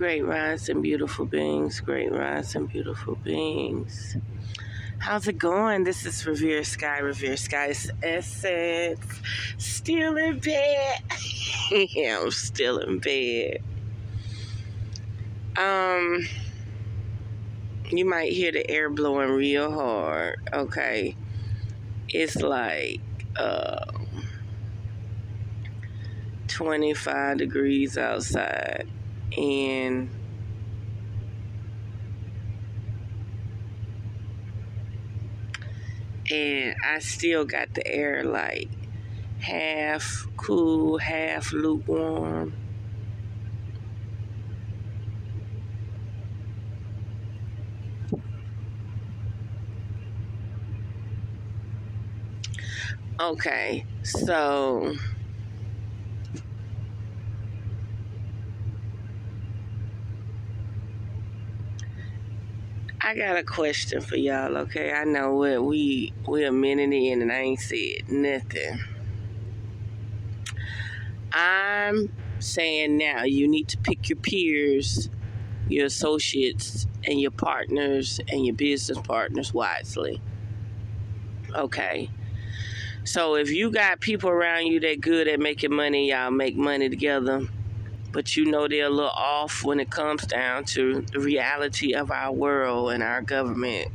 Great rising, beautiful beings. Great rising, beautiful beings. How's it going? This is REVERESKYE. REVERESKYE's essence. Still in bed. Yeah, I'm still in bed. You might hear the air blowing real hard. Okay. It's like 25 degrees outside. And I still got the air like half cool, half lukewarm. Okay, so I got a question for y'all, okay? I know we're a minute in and I ain't said nothing. I'm saying now you need to pick your peers, your associates, and your partners and your business partners wisely. Okay. So if you got people around you that good at making money, y'all make money together, but you know they're a little off when it comes down to the reality of our world and our government,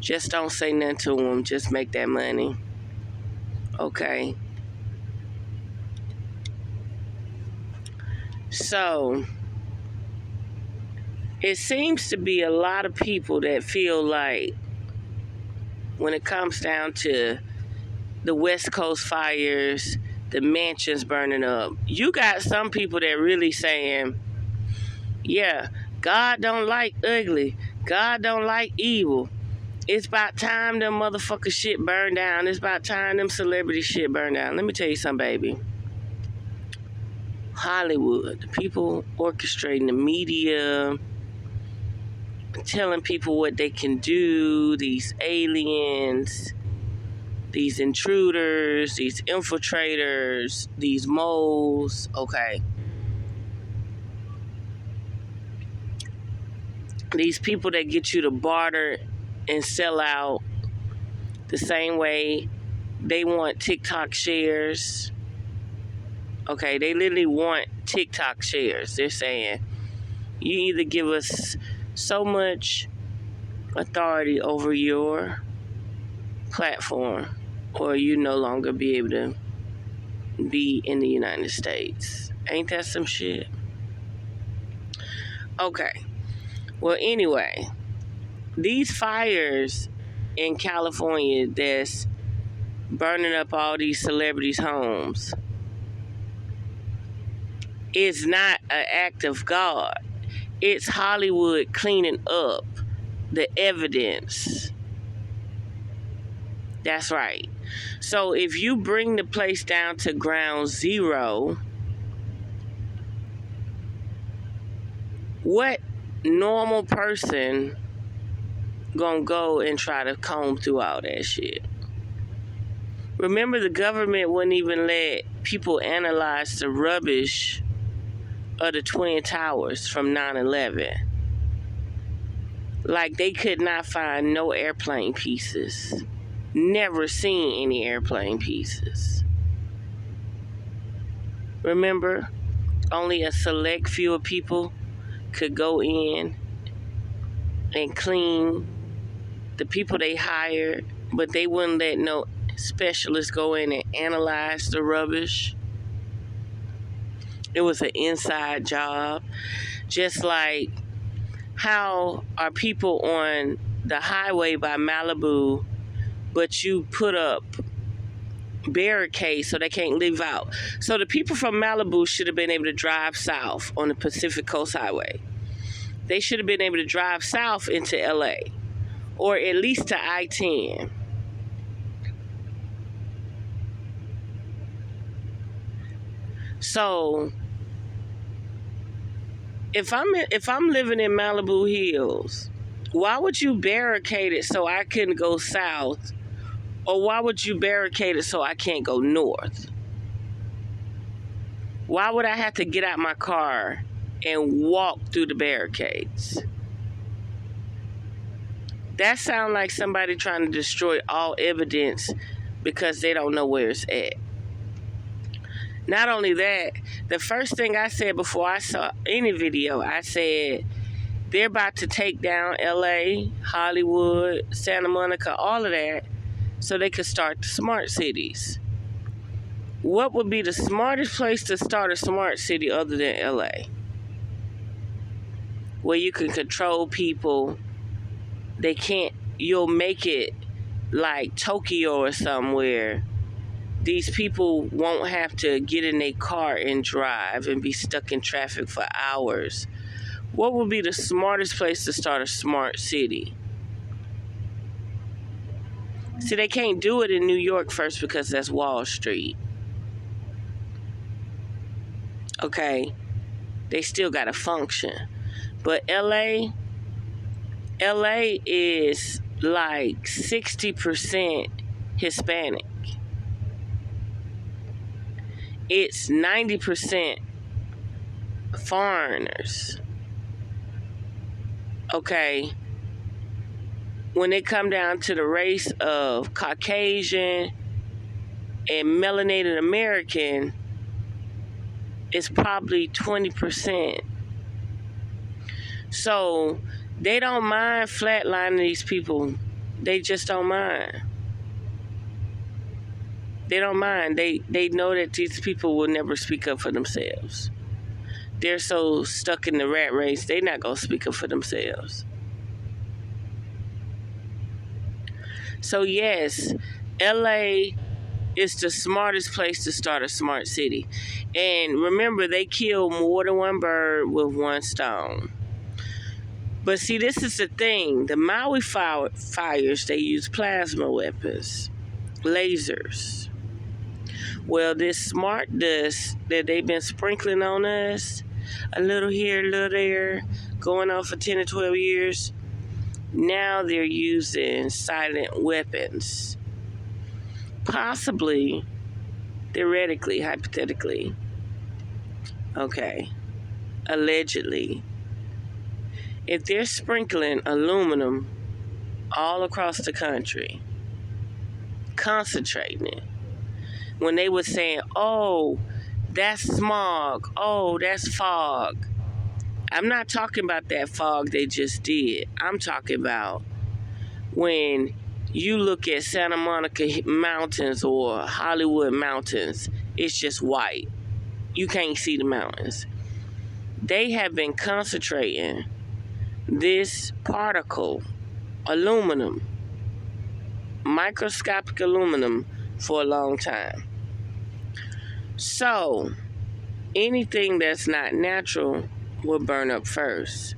just don't say nothing to them. Just make that money. Okay. So it seems to be a lot of people that feel like when it comes down to the West Coast fires, the mansions burning up, you got some people that really saying, yeah, God don't like ugly. God don't like evil. It's about time them motherfucker shit burn down. It's about time them celebrity shit burn down. Let me tell you something, baby. Hollywood, the people orchestrating the media, telling people what they can do, these aliens, these intruders, these infiltrators, these moles, okay. These people that get you to barter and sell out the same way they want TikTok shares. Okay, they literally want TikTok shares. They're saying, you either give us so much authority over your platform or you no longer be able to be in the United States. Ain't that some shit? Okay. Well, anyway, these fires in California that's burning up all these celebrities' homes is not an act of God. It's Hollywood cleaning up the evidence. That's right. So if you bring the place down to ground zero, what normal person gonna go and try to comb through all that shit? Remember, the government wouldn't even let people analyze the rubbish of the Twin Towers from 9/11. Like, they could not find no airplane pieces. Never seen any airplane pieces. Remember, only a select few of people could go in and clean the people they hired, but they wouldn't let no specialists go in and analyze the rubbish. It was an inside job. Just like how are people on the highway by Malibu, but you put up barricades so they can't leave out. So the people from Malibu should have been able to drive south on the Pacific Coast Highway. They should have been able to drive south into LA, or at least to I-10. So if I'm living in Malibu Hills, why would you barricade it so I couldn't go south? Or why would you barricade it so I can't go north? Why would I have to get out my car and walk through the barricades. That sounds like somebody trying to destroy all evidence because they don't know where it's at. Not only that, the first thing I said before I saw any video, I said they're about to take down LA, Hollywood, Santa Monica, all of that, so they could start the smart cities. What would be the smartest place to start a smart city other than LA? Where you can control people. You'll make it like Tokyo or somewhere. These people won't have to get in their car and drive and be stuck in traffic for hours. What would be the smartest place to start a smart city? See, they can't do it in New York first because that's Wall Street. Okay? They still got to function. But LA is like 60% Hispanic. It's 90% foreigners. Okay? When it come down to the race of Caucasian and melanated American, it's probably 20%. So they don't mind flatlining these people. They just don't mind. They don't mind. They know that these people will never speak up for themselves. They're so stuck in the rat race, they're not going to speak up for themselves. So yes, LA is the smartest place to start a smart city. And remember, they kill more than one bird with one stone. But see, this is the thing. The Maui fires, they use plasma weapons, lasers. Well, this smart dust that they've been sprinkling on us, a little here, a little there, going on for 10 to 12 years, now they're using silent weapons. Possibly, theoretically, hypothetically, okay, allegedly, if they're sprinkling aluminum all across the country, concentrating it, when they were saying, oh, that's smog, oh, that's fog. I'm not talking about that fog they just did. I'm talking about when you look at Santa Monica mountains or Hollywood mountains, it's just white. You can't see the mountains. They have been concentrating this particle, aluminum, microscopic aluminum, for a long time. So, anything that's not natural will burn up first.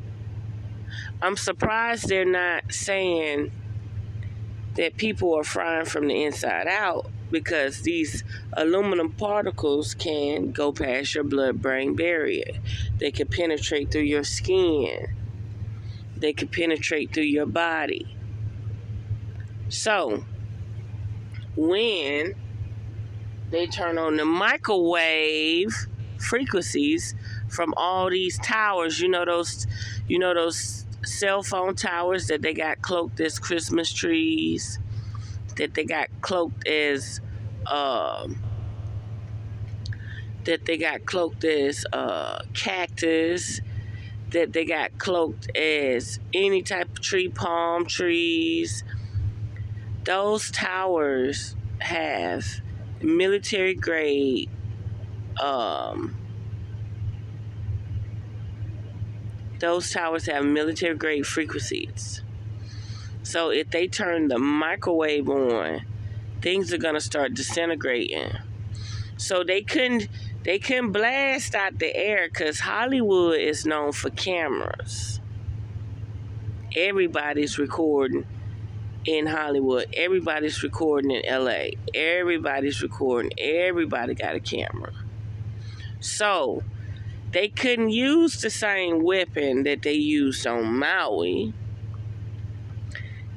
I'm surprised they're not saying that people are frying from the inside out, because these aluminum particles can go past your blood-brain barrier. They can penetrate through your skin. They can penetrate through your body. So, when they turn on the microwave frequencies from all these towers, you know those cell phone towers that they got cloaked as Christmas trees, that they got cloaked as cactus, that they got cloaked as any type of tree, palm trees. Those towers have military grade frequencies. So if they turn the microwave on, things are gonna start disintegrating. So they couldn't blast out the air, because Hollywood is known for cameras. Everybody's recording in Hollywood. Everybody's recording in LA. Everybody's recording. Everybody got a camera. So they couldn't use the same weapon that they used on Maui.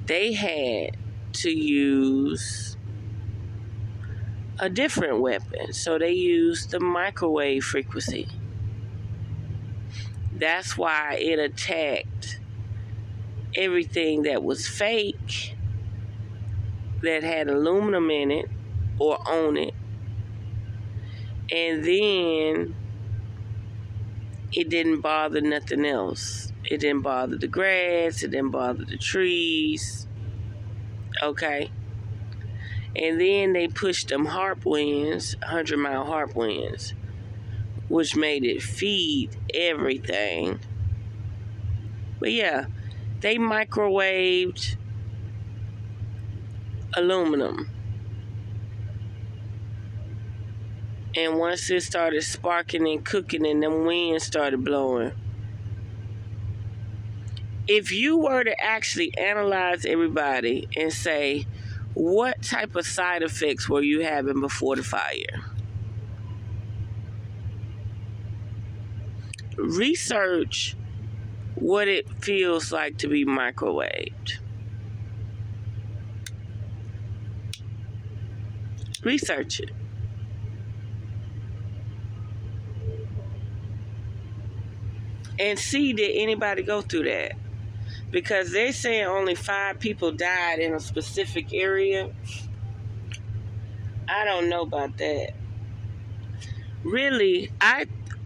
They had to use a different weapon. So they used the microwave frequency. That's why it attacked everything that was fake, that had aluminum in it or on it. And then it didn't bother nothing else. It didn't bother the grass. It didn't bother the trees. Okay? And then they pushed them harp winds, 100-mile harp winds, which made it feed everything. But yeah, they microwaved aluminum. And once it started sparking and cooking and them winds started blowing, if you were to actually analyze everybody and say, what type of side effects were you having before the fire? Research what it feels like to be microwaved. Research it. And see, did anybody go through that? Because they're saying only 5 people died in a specific area. I don't know about that. Really,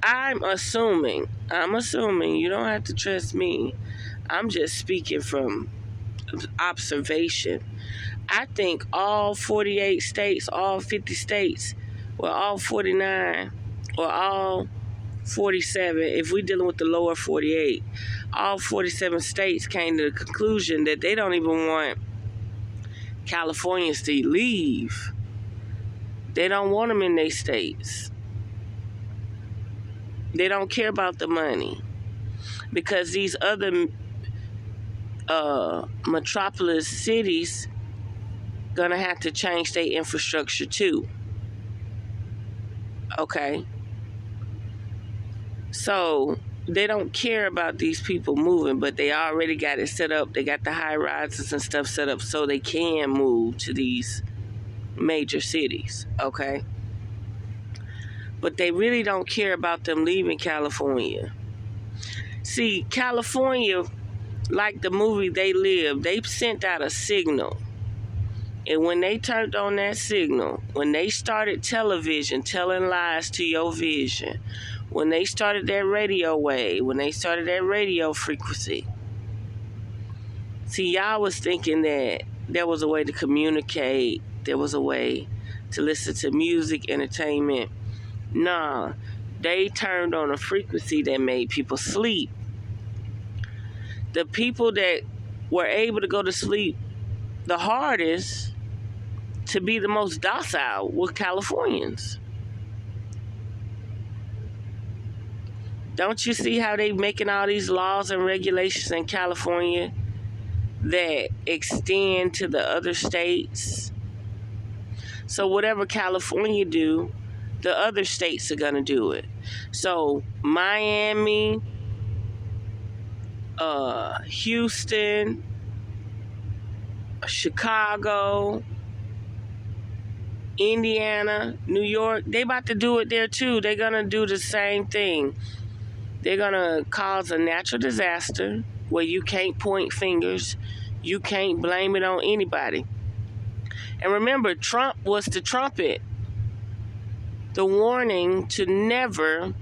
I'm assuming, you don't have to trust me. I'm just speaking from observation. I think all 48 states, all 50 states, or all 49, or all 47, if we're dealing with the lower 48, all 47 states came to the conclusion that they don't even want Californians to leave. They don't want them in their states. They don't care about the money. Because these other metropolis cities gonna have to change their infrastructure too. Okay? So they don't care about these people moving, but they already got it set up. They got the high rises and stuff set up so they can move to these major cities, okay? But they really don't care about them leaving California. See, California, like the movie They Live, they sent out a signal. And when they turned on that signal, when they started television telling lies to your vision, when they started that radio wave, when they started that radio frequency, see, y'all was thinking that there was a way to communicate, there was a way to listen to music, entertainment. Nah, they turned on a frequency that made people sleep. The people that were able to go to sleep the hardest to be the most docile were Californians. Don't you see how they making all these laws and regulations in California that extend to the other states? So whatever California do, the other states are gonna do it. So Miami, Houston, Chicago, Indiana, New York, they about to do it there too. They're gonna do the same thing. They're gonna cause a natural disaster where you can't point fingers, you can't blame it on anybody. And remember, Trump was the trumpet, the warning to never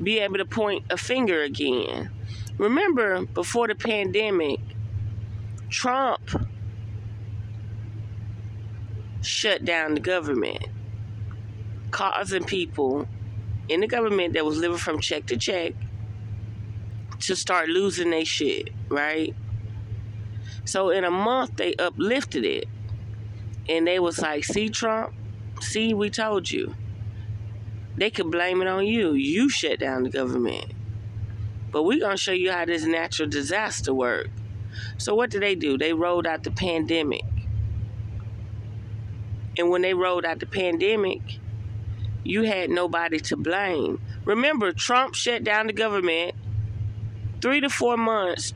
be able to point a finger again. Remember, before the pandemic, Trump shut down the government, causing people in the government that was living from check to check to start losing their shit, right? So in a month, they uplifted it. And they was like, see, Trump, see, we told you. They could blame it on you. You shut down the government. But we're going to show you how this natural disaster works. So what did? They rolled out the pandemic. And when they rolled out the pandemic, you had nobody to blame. Remember, Trump shut down the government 2 to 4 months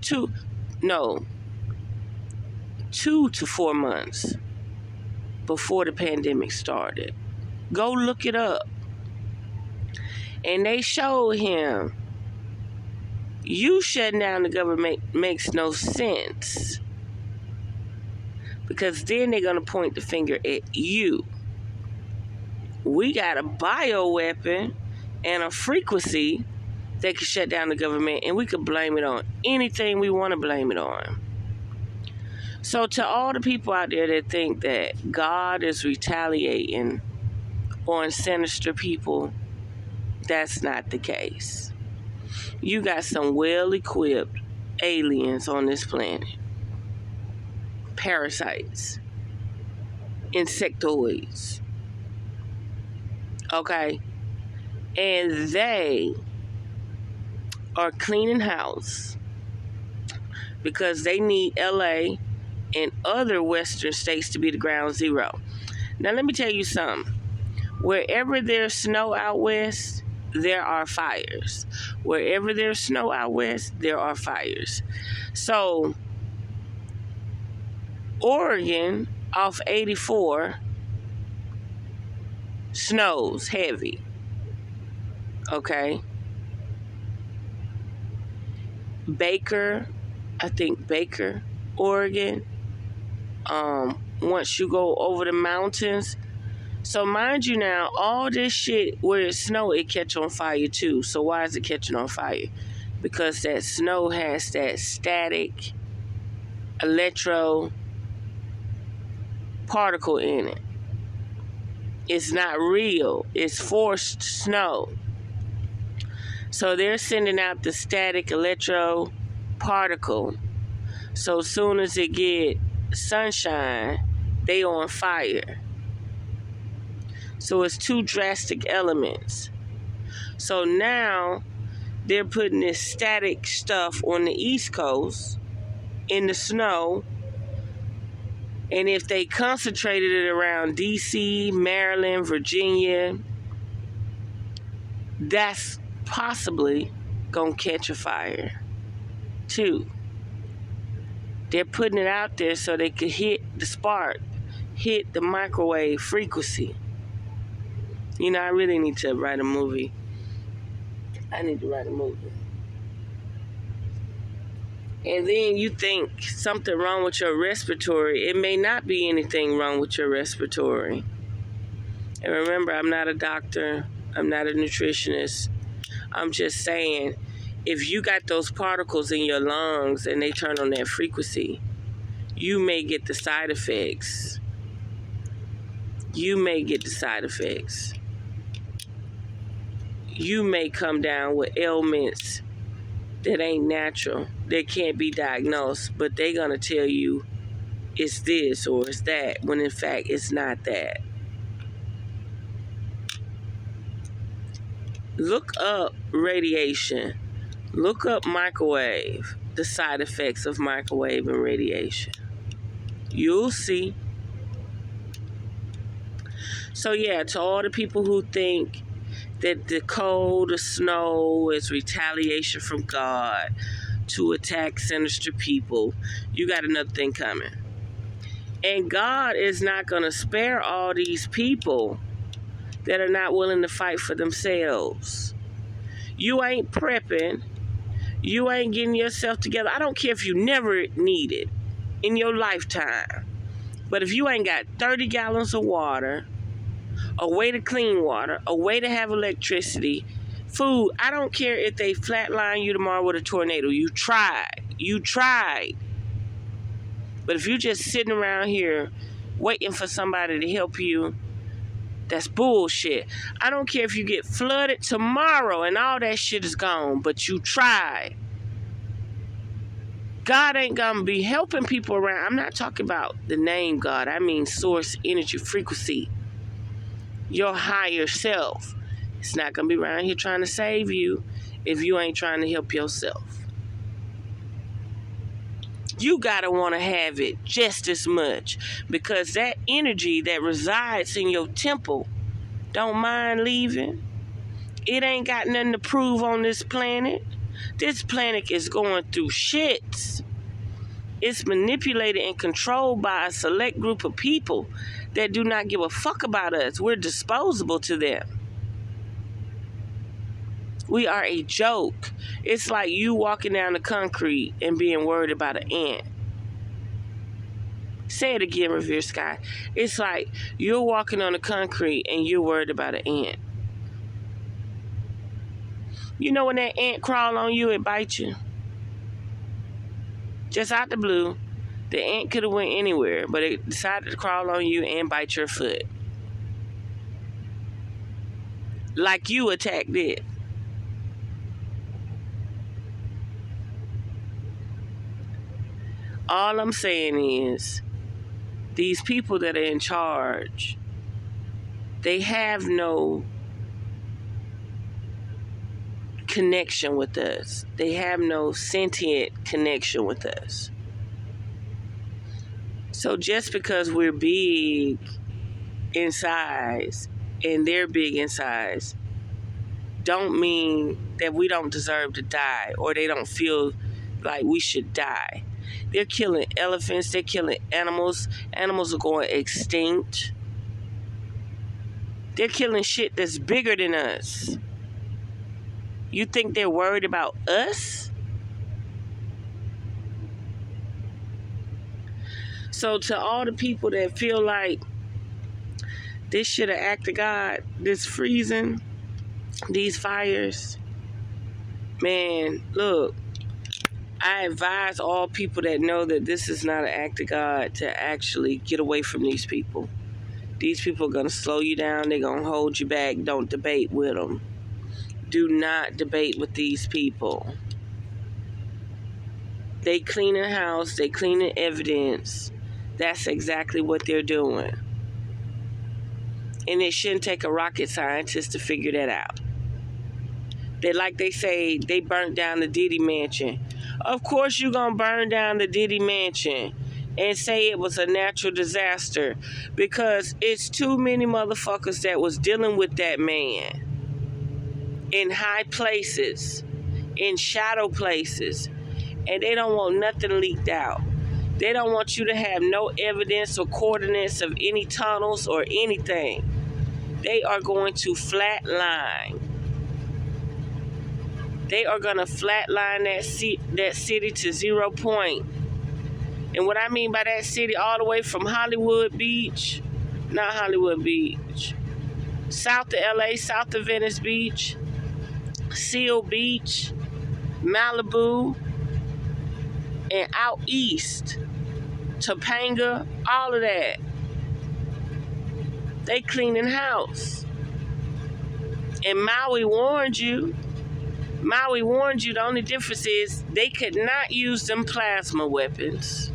before the pandemic started. Go look it up. And they showed him You shutting down the government makes no sense. Because then they're going to point the finger at you. We got a bioweapon and a frequency that can shut down the government, and we could blame it on anything we want to blame it on. So to all the people out there that think that God is retaliating on sinister people, that's not the case. You got some well-equipped aliens on this planet. Parasites. Insectoids. Okay? And they are cleaning house because they need LA and other western states to be the ground zero. Now let me tell you something. Wherever there's snow out west, there are fires. Wherever there's snow out west, there are fires. So Oregon off 84 snows heavy. Okay? Baker, Oregon, once you go over the mountains. So mind you now, all this shit where it snow, it catch on fire too. So why is it catching on fire? Because that snow has that static electro particle in it. It's not real. It's forced snow. So they're sending out the static electro particle. So as soon as it get sunshine, they on fire. So it's two drastic elements. So now they're putting this static stuff on the East Coast in the snow. And if they concentrated it around DC, Maryland, Virginia, that's possibly gonna catch a fire too. They're putting it out there so they could hit the spark, hit the microwave frequency. You know, I really need to write a movie. And then you think something wrong with your respiratory. It may not be anything wrong with your respiratory. And remember, I'm not a doctor. I'm not a nutritionist. I'm just saying, if you got those particles in your lungs and they turn on that frequency, you may get the side effects. You may come down with ailments that ain't natural, that can't be diagnosed, but they gonna tell you it's this or it's that, when in fact it's not that. Look up radiation. Look up microwave, the side effects of microwave and radiation. You'll see. So yeah, to all the people who think that the cold, the snow is retaliation from God to attack sinister people, you got another thing coming. And God is not going to spare all these people that are not willing to fight for themselves. You ain't prepping. You ain't getting yourself together. I don't care if you never need it in your lifetime. But if you ain't got 30 gallons of water, a way to clean water, a way to have electricity, food, I don't care if they flatline you tomorrow with a tornado. You tried. But if you just sitting around here waiting for somebody to help you, that's bullshit. I don't care if you get flooded tomorrow and all that shit is gone, but you tried. God ain't gonna be helping people around. I'm not talking about the name God. I mean source, energy, frequency. Your higher self. It's not gonna be around here trying to save you if you ain't trying to help yourself. You gotta want to have it just as much, because that energy that resides in your temple don't mind leaving. It ain't got nothing to prove on this planet. This planet is going through shits. It's manipulated and controlled by a select group of people that do not give a fuck about us. We're disposable to them. We are a joke. It's like you walking down the concrete and being worried about an ant. Say it again, REVERESKYE. It's like you're walking on the concrete and you're worried about an ant. You know when that ant crawl on you, it bites you? Just out the blue, the ant could have went anywhere, but it decided to crawl on you and bite your foot. Like you attacked it. All I'm saying is, these people that are in charge, they have no connection with us. They have no sentient connection with us. So just because we're big in size and they're big in size, don't mean that we don't deserve to die or they don't feel like we should die. They're killing elephants. They're killing animals. Animals are going extinct. They're killing shit that's bigger than us. You think they're worried about us? So to all the people that feel like this should have acted God, this freezing, these fires, man, look, I advise all people that know that this is not an act of God to actually get away from these people. These people are going to slow you down. They're going to hold you back. Don't debate with them. Do not debate with these people. They cleaning house. They cleaning evidence. That's exactly what they're doing. And it shouldn't take a rocket scientist to figure that out. They say, they burnt down the Diddy mansion. Of course you're going to burn down the Diddy mansion and say it was a natural disaster because it's too many motherfuckers that was dealing with that man in high places, in shadow places, and they don't want nothing leaked out. They don't want you to have no evidence or coordinates of any tunnels or anything. They are going to flatline. They are going to flatline that city to 0 point. And what I mean by that city, all the way from Hollywood Beach, not Hollywood Beach, south of LA, south of Venice Beach, Seal Beach, Malibu, and out east, Topanga, all of that. They cleaning house. And Maui warned you. The only difference is they could not use them plasma weapons.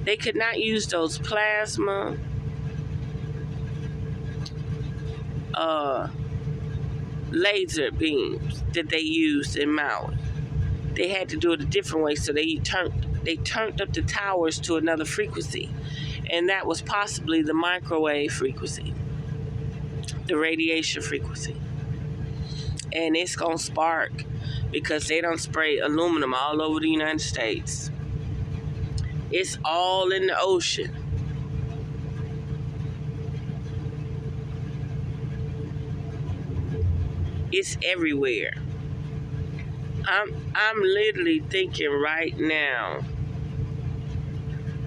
They could not use those plasma laser beams that they used in Maui. They had to do it a different way, so they turned up the towers to another frequency. And that was possibly the microwave frequency, the radiation frequency. And it's going to spark because they don't spray aluminum all over the United States. It's all in the ocean. It's everywhere. I'm literally thinking right now,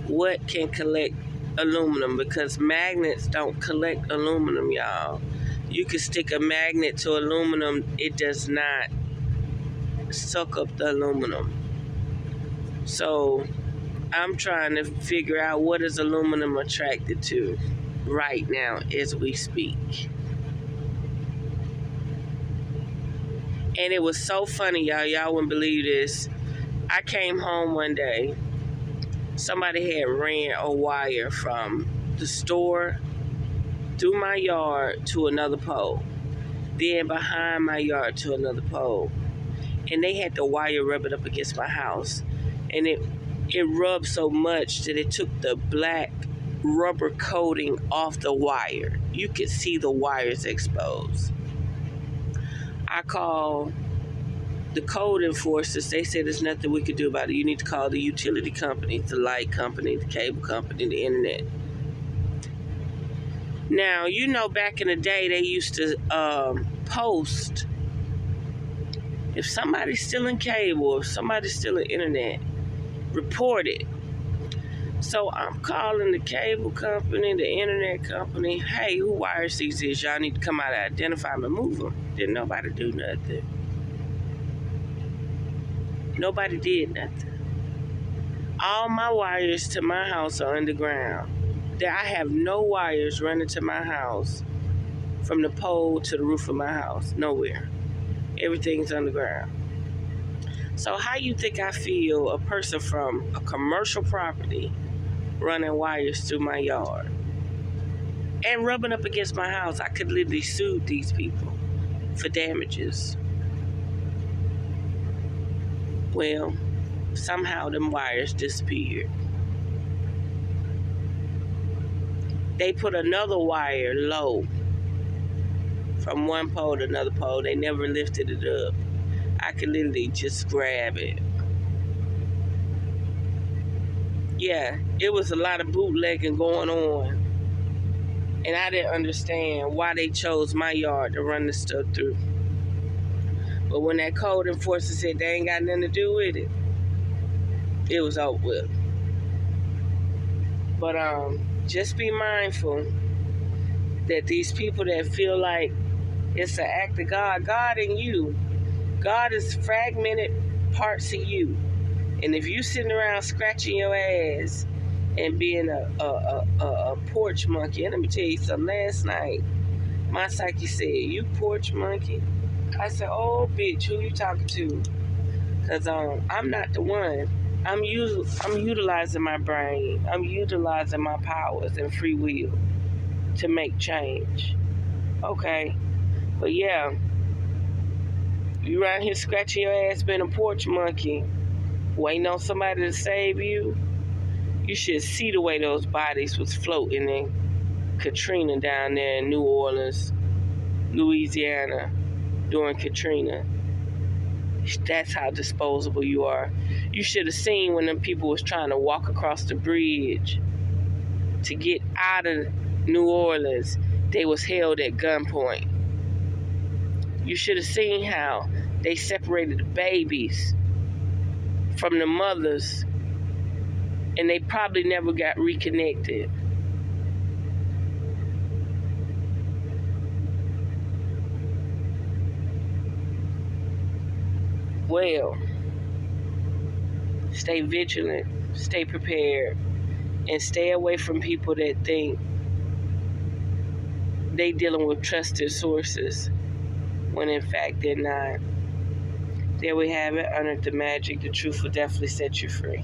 what can collect aluminum? Because magnets don't collect aluminum, y'all. You can stick a magnet to aluminum, it does not suck up the aluminum. So I'm trying to figure out what is aluminum attracted to right now as we speak. And it was so funny, y'all. Y'all wouldn't believe this. I came home one day. Somebody had ran a wire from the store through my yard to another pole. Then behind my yard to another pole. And they had the wire rub it up against my house. And it rubbed so much that it took the black rubber coating off the wire. You could see the wires exposed. I called the code enforcers. They said there's nothing we could do about it. You need to call the utility company, the light company, the cable company, the internet. Now, you know, back in the day, they used to post if somebody's stealing cable, or if somebody's stealing internet, report it. So I'm calling the cable company, the internet company. Hey, who wires these is? Y'all need to come out and identify them and move them. Didn't nobody do nothing. Nobody did nothing. All my wires to my house are underground. I have no wires running to my house from the pole to the roof of my house. Nowhere. Everything's underground. So how you think I feel, a person from a commercial property running wires through my yard and rubbing up against my house? I could literally sue these people for damages. Well, somehow them wires disappeared. They put another wire low from one pole to another pole. They never lifted it up. I could literally just grab it. Yeah, it was a lot of bootlegging going on. And I didn't understand why they chose my yard to run the stuff through. But when that code enforcer said they ain't got nothing to do with it, it was over with. But just be mindful that these people that feel like it's an act of God, God in you, God is fragmented parts of you. And if you sitting around scratching your ass and being a porch monkey, and let me tell you something, last night, my psyche said, "You porch monkey?" I said, "Oh, bitch, who you talking to?" Because I'm not the one. I'm utilizing my brain. I'm utilizing my powers and free will to make change. Okay? But yeah, you around here scratching your ass being a porch monkey, waiting on somebody to save you. You should see the way those bodies was floating in Katrina down there in New Orleans, Louisiana, during Katrina. That's how disposable you are. You should have seen when them people was trying to walk across the bridge to get out of New Orleans. They was held at gunpoint. You should have seen how they separated the babies from the mothers, and they probably never got reconnected. Well, stay vigilant, stay prepared, and stay away from people that think they dealing with trusted sources when in fact they're not. There we have it. Under the magic, the truth will definitely set you free.